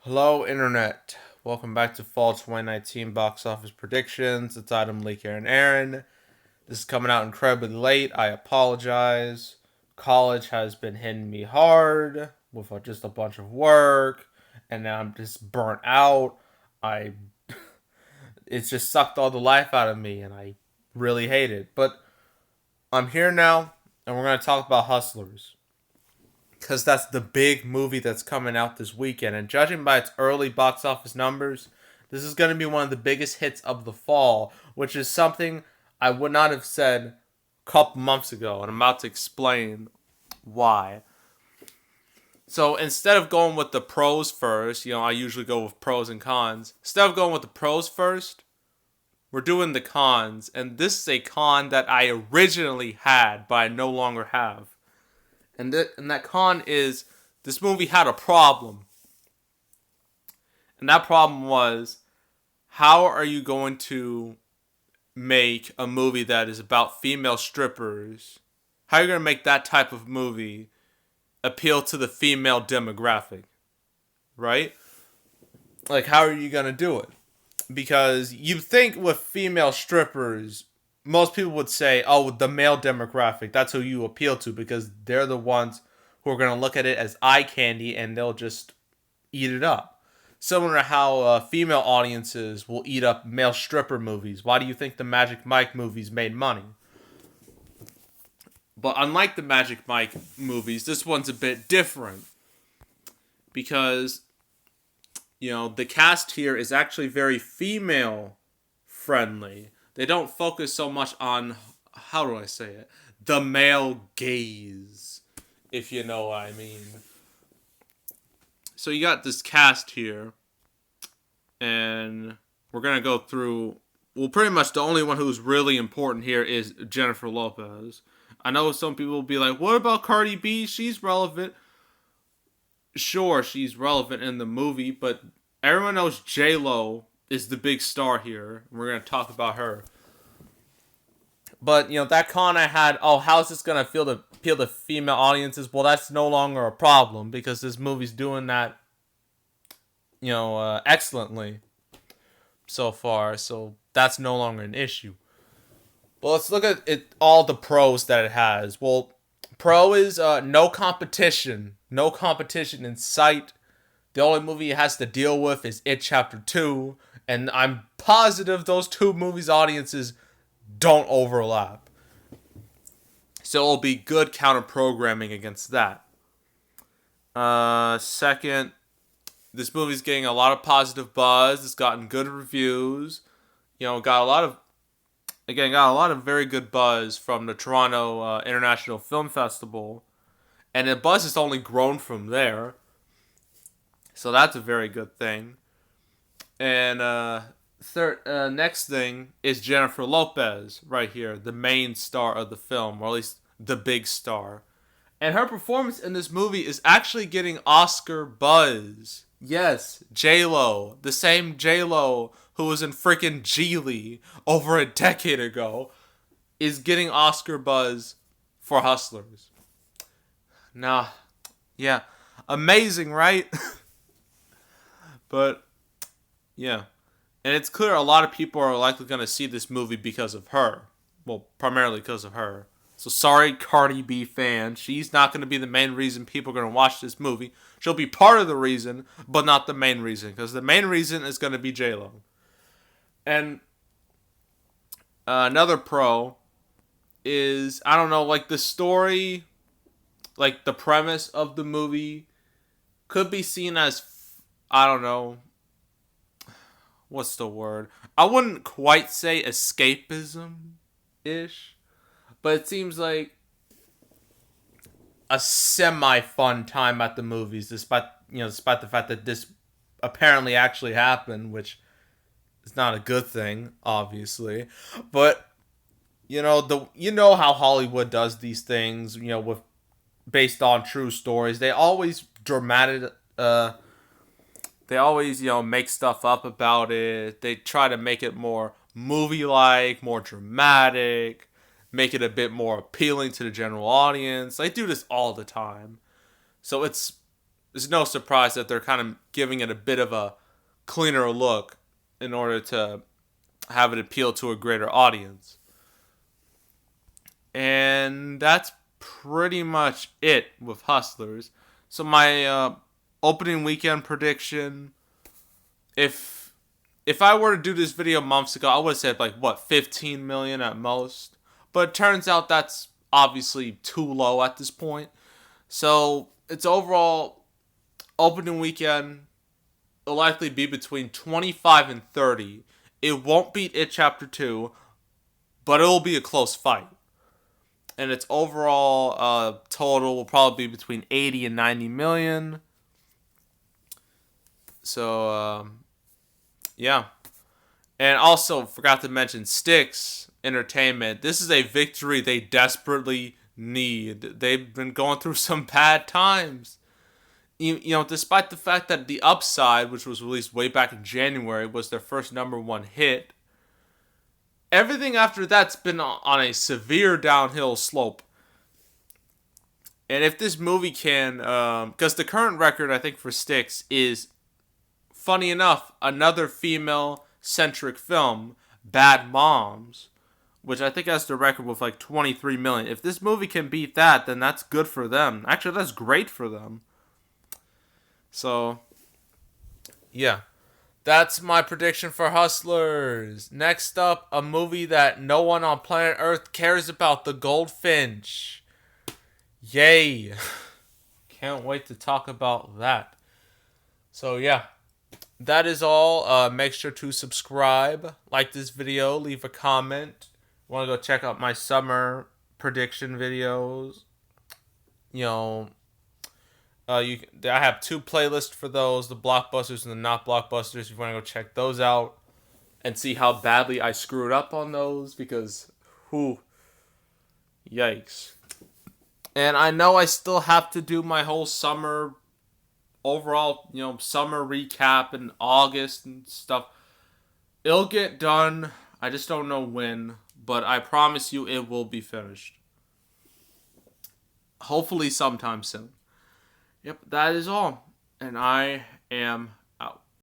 Hello, Internet. Welcome back to Fall 2019 Box Office Predictions. It's Adam, Leak, Aaron. This is coming out incredibly late. I apologize. College has been hitting me hard with just a bunch of work, and now I'm just burnt out. I It's just sucked all the life out of me, and I really hate it. But I'm here now, and we're gonna talk about Hustlers because that's the big movie that's coming out this weekend. And judging by its early box office numbers, this is going to be one of the biggest hits of the fall, which is something I would not have said a couple months ago. And I'm about to explain why. So instead of going with the pros first, I usually go with pros and cons. Instead of going with the pros first, we're doing the cons. And this is a con that I originally had, but I no longer have. And that con is this movie had a problem. And that problem was, how are you going to make a movie that is about female strippers? How are you going to make that type of movie appeal to the female demographic? Right? Like, how are you going to do it? Because you think with female strippers, most people would say, oh, the male demographic, that's who you appeal to because they're the ones who are going to look at it as eye candy and they'll just eat it up. Similar to how female audiences will eat up male stripper movies. Why do you think the Magic Mike movies made money? But unlike the Magic Mike movies, this one's a bit different because, the cast here is actually very female friendly. They don't focus so much on, how do I say it, the male gaze, if you know what I mean. So you got this cast here, and we're going to go through, well, pretty much the only one who's really important here is Jennifer Lopez. I know some people will be like, what about Cardi B? She's relevant. Sure, she's relevant in the movie, but everyone knows J-Lo is the big star here. We're going to talk about her. But, that con I had, oh, how's this going to appeal to female audiences? Well, that's no longer a problem because this movie's doing that, excellently so far. So that's no longer an issue. But let's look at all the pros that it has. Well, pro is no competition. No competition in sight. The only movie it has to deal with is It Chapter 2. And I'm positive those two movies' audiences don't overlap. So it'll be good counter programming against that. Second, this movie's getting a lot of positive buzz. It's gotten good reviews. Got a lot of very good buzz from the Toronto International Film Festival. And the buzz has only grown from there. So that's a very good thing. And next thing is Jennifer Lopez right here, the main star of the film, or at least the big star. And her performance in this movie is actually getting Oscar buzz. Yes, J-Lo, the same J-Lo who was in freaking Geely over a decade ago, is getting Oscar buzz for Hustlers. Nah, yeah, amazing, right? But yeah, and it's clear a lot of people are likely going to see this movie because of her. Well, primarily because of her. So sorry, Cardi B fan. She's not going to be the main reason people are going to watch this movie. She'll be part of the reason, but not the main reason. Because the main reason is going to be J-Lo. And another pro is, I don't know, like the story, like the premise of the movie could be seen as, I don't know, what's the word? I wouldn't quite say escapism-ish, but it seems like a semi-fun time at the movies, despite the fact that this apparently actually happened, which is not a good thing, obviously. But how Hollywood does these things, with based on true stories. They always they always, make stuff up about it. They try to make it more movie-like, more dramatic, make it a bit more appealing to the general audience. They do this all the time. So it's it's no surprise that they're kind of giving it a bit of a cleaner look in order to have it appeal to a greater audience. And that's pretty much it with Hustlers. So my opening weekend prediction, if I were to do this video months ago, I would have said like what 15 million at most. But it turns out that's obviously too low at this point. So its overall opening weekend will likely be between 25 and 30. It won't beat It Chapter 2, but it will be a close fight. And its overall total will probably be between 80 and 90 million. So, yeah. And also, forgot to mention, Styx Entertainment. This is a victory they desperately need. They've been going through some bad times. You know, despite the fact that The Upside, which was released way back in January, was their first #1 hit, everything after that's been on a severe downhill slope. And if this movie can, because the current record I think for Styx is, funny enough, another female-centric film, Bad Moms, which I think has the record with like 23 million. If this movie can beat that, then that's good for them. Actually, that's great for them. So, yeah. That's my prediction for Hustlers. Next up, a movie that no one on planet Earth cares about, The Goldfinch. Yay. Can't wait to talk about that. So, yeah. That is all. Make sure to subscribe, like this video, leave a comment. Want to go check out my summer prediction videos? You know, I have 2 playlists for those: the blockbusters and the not blockbusters. If you want to go check those out and see how badly I screwed up on those, because, yikes. And I know I still have to do my whole summer overall, summer recap in August and stuff. It'll get done. I just don't know when, but I promise you it will be finished. Hopefully sometime soon. Yep, that is all. And I am